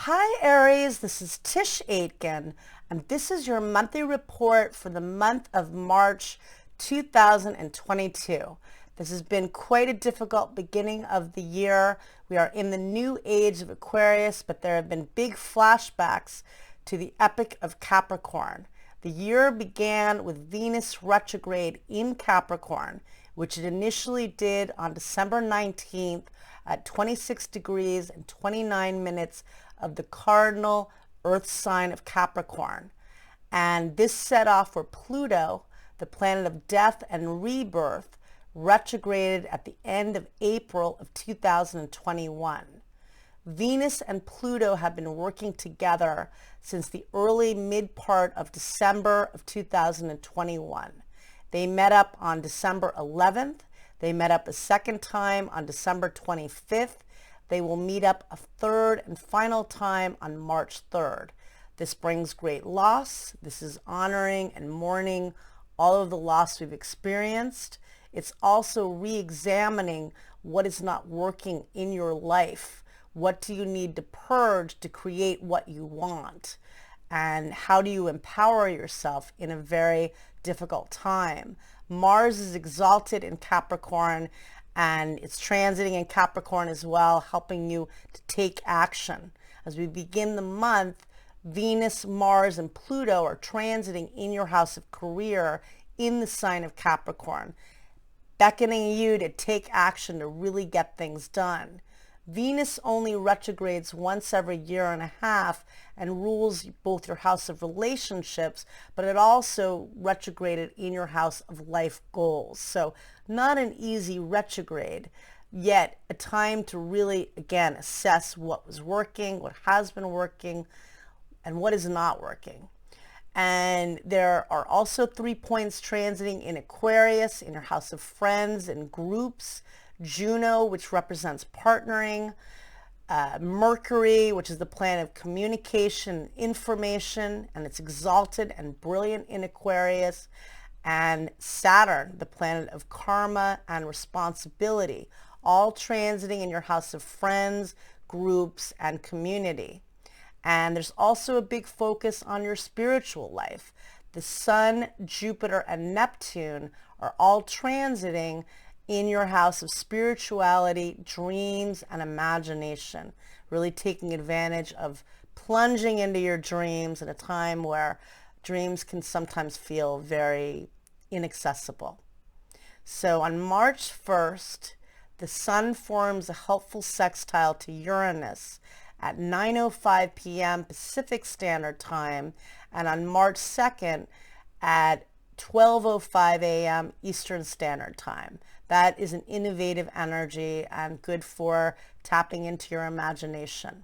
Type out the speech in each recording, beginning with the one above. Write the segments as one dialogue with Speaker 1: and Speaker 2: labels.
Speaker 1: Hi Aries, this is Tisch Aitken, and this is your monthly report for the month of March 2022. This has been quite a difficult beginning of the year. We are in the new age of Aquarius, but there have been big flashbacks to the epoch of Capricorn. The year began with Venus retrograde in Capricorn, which it initially did on December 19th at 26 degrees and 29 minutes of the cardinal earth sign of Capricorn. And this set off where Pluto, the planet of death and rebirth, retrograded at the end of April of 2021. Venus and Pluto have been working together since the early mid part of December of 2021. They met up on December 11th. They met up a second time on December 25th. They will meet up a third and final time on March 3rd. This brings great loss. This is honoring and mourning all of the loss we've experienced. It's also re-examining what is not working in your life. What do you need to purge to create what you want? And how do you empower yourself in a very difficult time? Mars is exalted in Capricorn, and it's transiting in Capricorn as well, helping you to take action. As we begin the month, Venus, Mars, and Pluto are transiting in your house of career in the sign of Capricorn, beckoning you to take action to really get things done. Venus only retrogrades once every year and a half and rules both your house of relationships, but it also retrograded in your house of life goals. So not an easy retrograde, yet a time to really, again, assess what was working, what has been working, and what is not working. And there are also 3 points transiting in Aquarius, in your house of friends and groups. Juno, which represents partnering, Mercury, which is the planet of communication, information, and it's exalted and brilliant in Aquarius, and Saturn, the planet of karma and responsibility, all transiting in your house of friends, groups, and community. And there's also a big focus on your spiritual life. The Sun, Jupiter, and Neptune are all transiting in your house of spirituality, dreams, and imagination, really taking advantage of plunging into your dreams at a time where dreams can sometimes feel very inaccessible. So on March 1st, the Sun forms a helpful sextile to Uranus at 9:05 p.m. Pacific Standard Time, and on March 2nd at 12:05 a.m. Eastern Standard Time. That is an innovative energy and good for tapping into your imagination.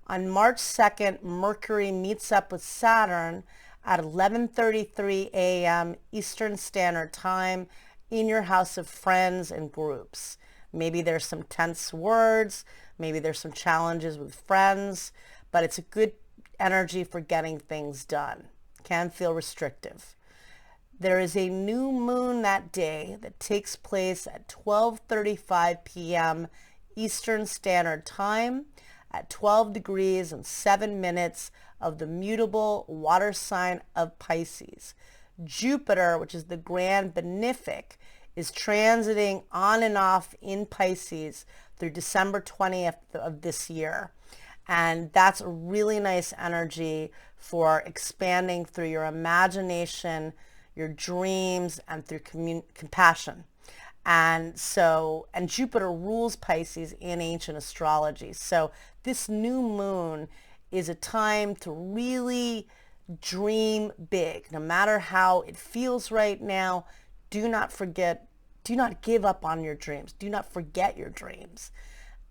Speaker 1: On March 2nd, Mercury meets up with Saturn at 11:33 a.m. Eastern Standard Time in your house of friends and groups. Maybe there's some tense words, maybe there's some challenges with friends, but it's a good energy for getting things done. Can feel restrictive. There is a new moon that day that takes place at 12:35 p.m. Eastern Standard Time at 12 degrees and 7 minutes of the mutable water sign of Pisces. Jupiter, which is the grand benefic, is transiting on and off in Pisces through December 20th of this year. And that's a really nice energy for expanding through your imagination, your dreams, and through compassion. And Jupiter rules Pisces in ancient astrology. So this new moon is a time to really dream big. No matter how it feels right now, do not give up on your dreams. Do not forget your dreams.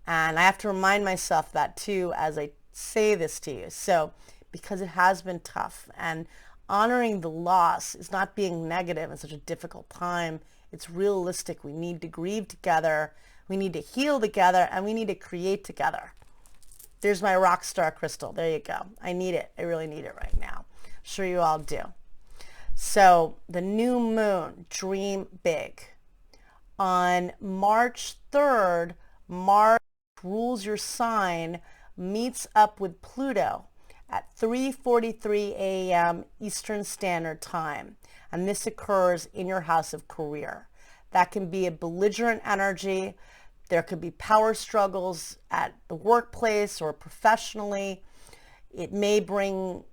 Speaker 1: And I have to remind myself that too as I say this to you. So, because it has been tough, and honoring the loss is not being negative in such a difficult time. It's realistic. We need to grieve together. We need to heal together, and we need to create together. There's my rock star crystal. There you go. I need it. I really need it right now. I'm sure you all do. So the new moon, dream big. On March 3rd, Mars rules your sign, meets up with Pluto at 3:43 a.m. Eastern Standard Time. And this occurs in your house of career. That can be a belligerent energy. There could be power struggles at the workplace or professionally. It may bring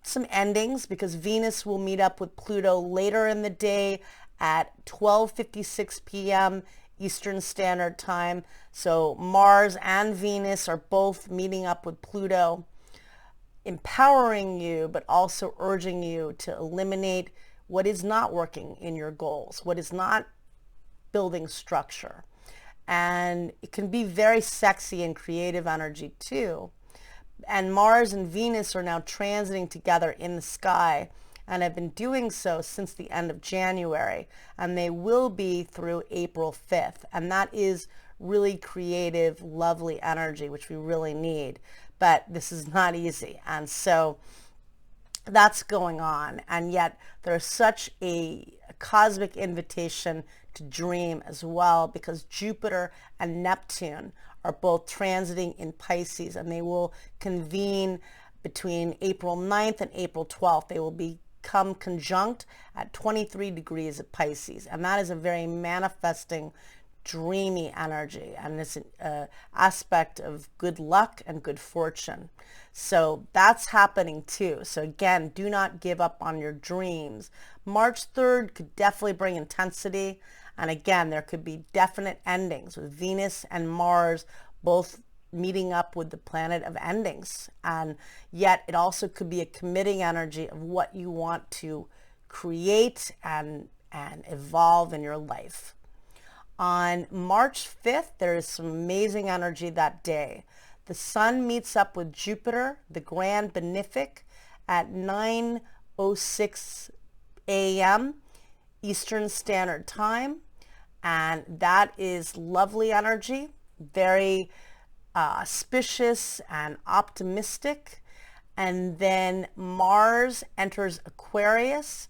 Speaker 1: some endings because Venus will meet up with Pluto later in the day at 12:56 p.m. Eastern Standard Time. So Mars and Venus are both meeting up with Pluto, empowering you, but also urging you to eliminate what is not working in your goals, what is not building structure. And it can be very sexy and creative energy too. And Mars and Venus are now transiting together in the sky and have been doing so since the end of January. And they will be through April 5th. And that is really creative, lovely energy, which we really need. But this is not easy. And so that's going on. And yet there's such a cosmic invitation to dream as well, because Jupiter and Neptune are both transiting in Pisces, and they will convene between April 9th and April 12th. They will become conjunct at 23 degrees of Pisces, and that is a very manifesting, dreamy energy, and it's an aspect of good luck and good fortune. So that's happening too. So again, do not give up on your dreams. March 3rd could definitely bring intensity. And again, there could be definite endings with Venus and Mars both meeting up with the planet of endings. And yet it also could be a committing energy of what you want to create and evolve in your life. On March 5th, there is some amazing energy that day. The Sun meets up with Jupiter, the Grand Benefic, at 9:06 a.m. Eastern Standard Time. And that is lovely energy, very auspicious and optimistic. And then Mars enters Aquarius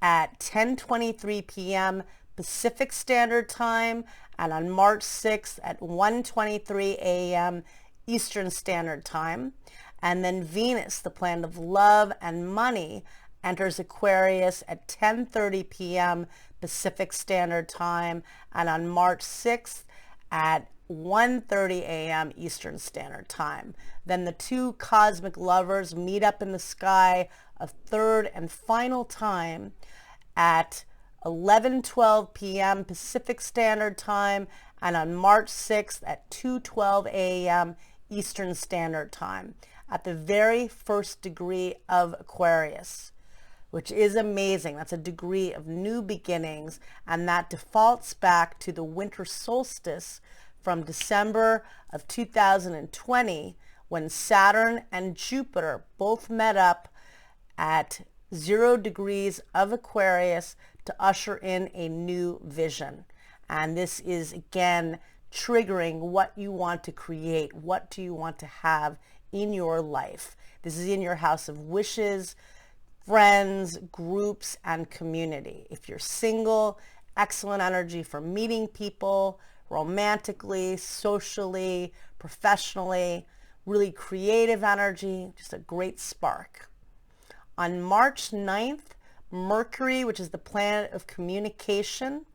Speaker 1: at 10:23 p.m. Pacific Standard Time, and on March 6th at 1:23 a.m. Eastern Standard Time. And then Venus, the planet of love and money, enters Aquarius at 10:30 p.m. Pacific Standard Time, and on March 6th at 1:30 a.m. Eastern Standard Time. Then the two cosmic lovers meet up in the sky a third and final time at 11:12 p.m. Pacific Standard Time, and on March 6th at 2:12 a.m. Eastern Standard Time at the very first degree of Aquarius, which is amazing. That's a degree of new beginnings, and that defaults back to the winter solstice from December of 2020, when Saturn and Jupiter both met up at 0 degrees of Aquarius to usher in a new vision. And this is, again, triggering what you want to create. What do you want to have in your life? This is in your house of wishes, friends, groups, and community. If you're single, excellent energy for meeting people romantically, socially, professionally, really creative energy, just a great spark. On March 9th, Mercury, which is the planet of communication,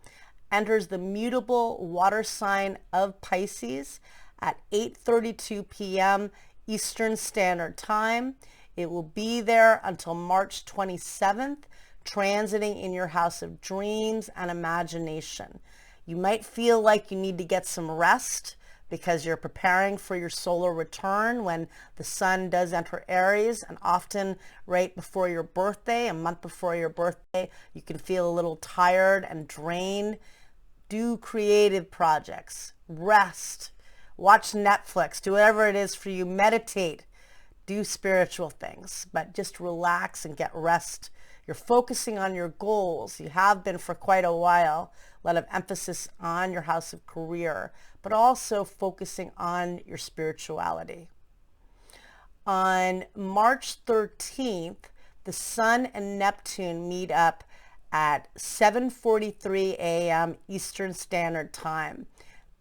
Speaker 1: enters the mutable water sign of Pisces at 8:32 p.m. Eastern Standard Time. It will be there until March 27th, transiting in your house of dreams and imagination. You might feel like you need to get some rest because you're preparing for your solar return when the Sun does enter Aries, and often right before your birthday, a month before your birthday, you can feel a little tired and drained. Do creative projects, rest, watch Netflix, do whatever it is for you, meditate, do spiritual things, but just relax and get rest. You're focusing on your goals. You have been for quite a while. A lot of emphasis on your house of career, but also focusing on your spirituality. On March 13th, the Sun and Neptune meet up at 7:43 a.m. Eastern Standard Time.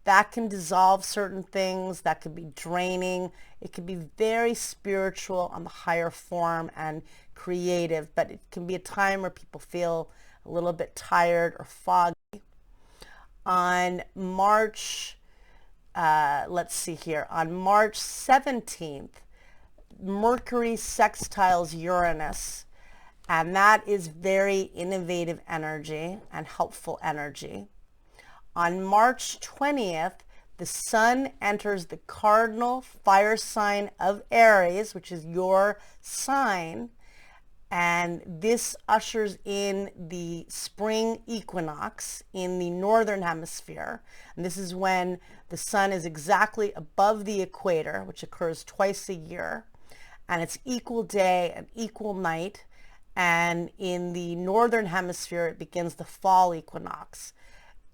Speaker 1: that can dissolve certain things, that could be draining. It can be very spiritual on the higher form and creative, but it can be a time where people feel a little bit tired or foggy. On March, let's see here, on March 17th, Mercury sextiles Uranus, and that is very innovative energy and helpful energy. On March 20th, the sun enters the cardinal fire sign of Aries, which is your sign, and this ushers in the spring equinox in the northern hemisphere. And this is when the sun is exactly above the equator, which occurs twice a year, and it's equal day and equal night. And in the northern hemisphere, it begins the fall equinox.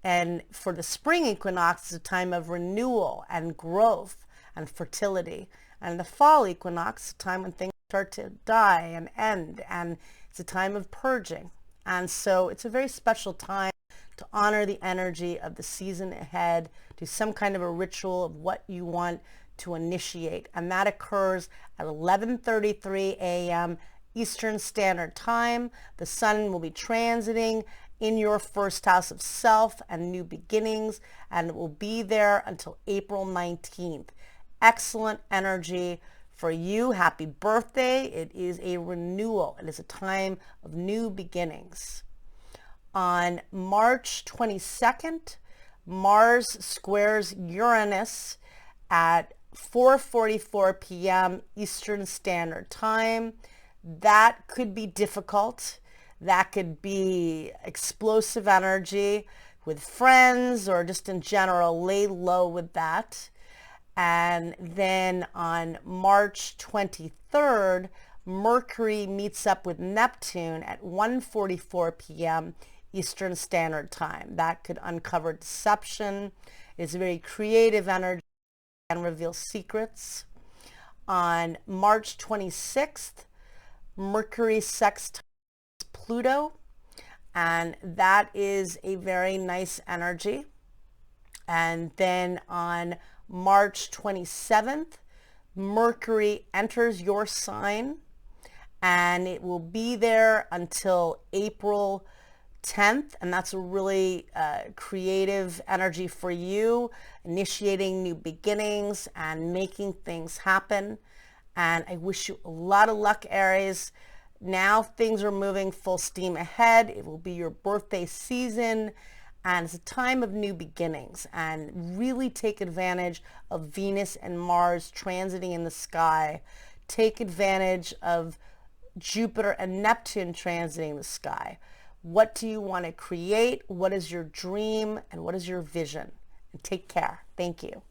Speaker 1: And for the spring equinox, it's a time of renewal and growth and fertility. And the fall equinox is a time when things start to die and end, and it's a time of purging. And so it's a very special time to honor the energy of the season ahead, do some kind of a ritual of what you want to initiate. And that occurs at 11:33 a.m. Eastern Standard Time. The sun will be transiting in your first house of self and new beginnings, and it will be there until April 19th. Excellent energy for you. Happy birthday. It is a renewal. It is a time of new beginnings. On March 22nd, Mars squares Uranus at 4:44 p.m. Eastern Standard Time. That could be difficult. That could be explosive energy with friends, or just in general, lay low with that. And then on March 23rd, Mercury meets up with Neptune at 1:44 p.m. Eastern Standard Time. That could uncover deception. It's a very creative energy and reveal secrets. On March 26th, Mercury sextiles Pluto, and that is a very nice energy. And then on March 27th, Mercury enters your sign, and it will be there until April 10th, and that's a really creative energy for you, initiating new beginnings and making things happen. And I wish you a lot of luck, Aries. Now things are moving full steam ahead. It will be your birthday season, and it's a time of new beginnings. And really take advantage of Venus and Mars transiting in the sky. Take advantage of Jupiter and Neptune transiting the sky. What do you want to create? What is your dream? And what is your vision? And take care. Thank you.